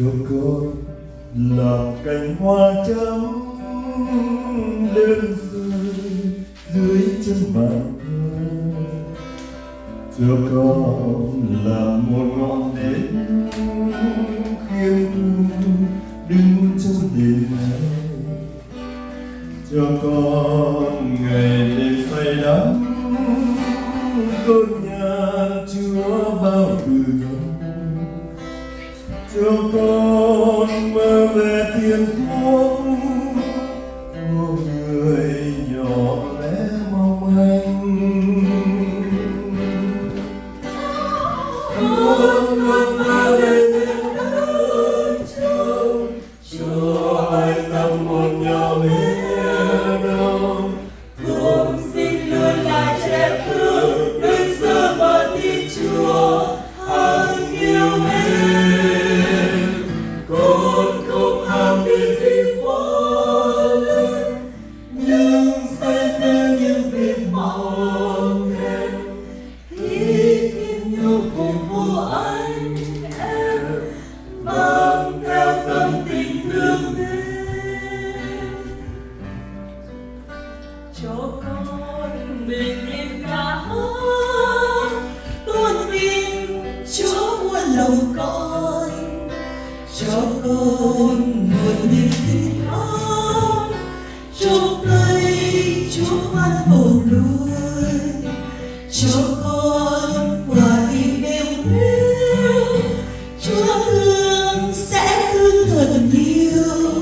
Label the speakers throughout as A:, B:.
A: cho con là cành hoa trắng đơn rơi dưới chân bàn thờ, cho con là một ngọn đèn khiêm cung đứng trong đêm này, cho con ngày đêm say đắm con nhà Chúa bao người, cho con mơ về thiên quốc của người nhỏ bé mong manh. Con mơ về thiên đàng cho ai tâm một nhỏ bé đâu.
B: Con xin luôn là trẻ thơ đơn sơ và tin Chúa hằng yêu mến. Con không ham cái gì quá lớn, nhưng say mê những việc mong em. Khi tim nhu phục vụ anh em, mang theo tâm tình thương mến. Cho con bình yên ca hát, tôn vinh Chúa muôn lòng con. Cho con một niềm tin thắng, chúc cây Chúa ban bầu nuôi. Cho con quả tim đều yêu, Chúa thương sẽ thương thật nhiều.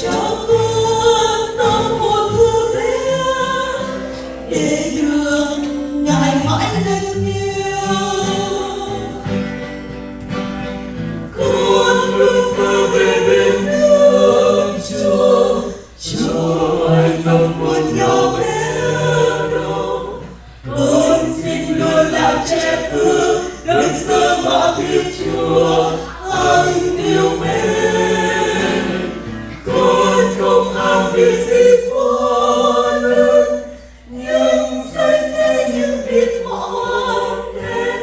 B: Cho con tâm hồn thương bé để được Ngài mãi lên yêu. Con ước mơ về bên nước Chúa, cho ai tâm một nhỏ bé đâu. Con xin luôn là trẻ thơ đơn sơ và thiên Chúa hằng yêu mến. Con không ham việc gì quá lớn, nhưng say mê những việc mong em.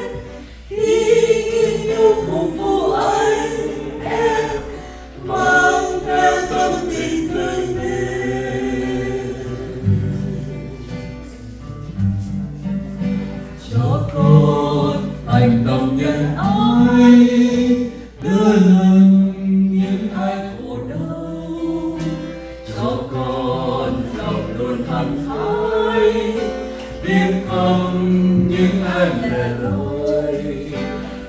B: Khi kính yêu phục vụ anh em, mang theo tâm tình thương mến. Cho con hành động nhân ái, đưa lần những ai khổ đau. Cho con lòng luôn thẳng thắn, biết không những ai lẻ loi.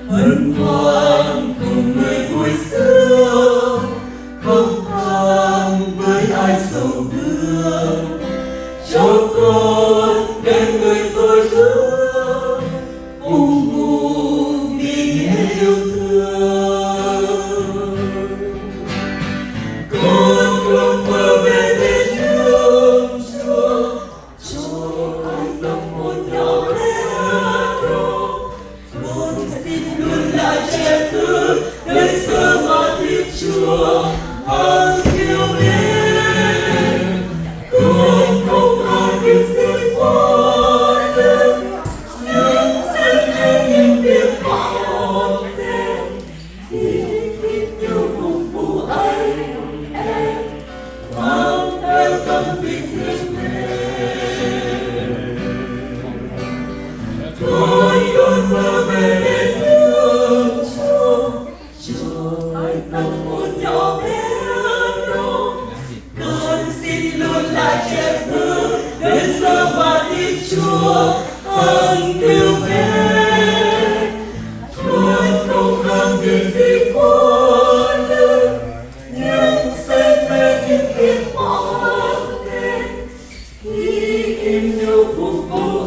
B: Hân hoan cùng người vui sướng, không than với ai sầu thương. Cho con đến người tôi thương, phục vụ vì nghĩa yêu thương. Con ước mơ về bên nước Chúa, cho ai tâm một nhỏ bé đâu. Con xin luôn là trẻ thơ đơn sơ mà thiên Chúa hằng yêu mến. Con không ham việc gì quá lớn, nhưng say mê những việc mong em. Khi kính yêu phục vụ anh em, mang theo tâm tình thương mến. Con luôn mơ về bên nước Chúa, cho ai tâm một nhỏ bé đâu. Con xin luôn là trẻ thơ đơn sơ và tin Chúa hằng yêu mến. Con không ham việc gì quá lớn, nhưng say mê những việc mong em. Khi kính yêu phục vụ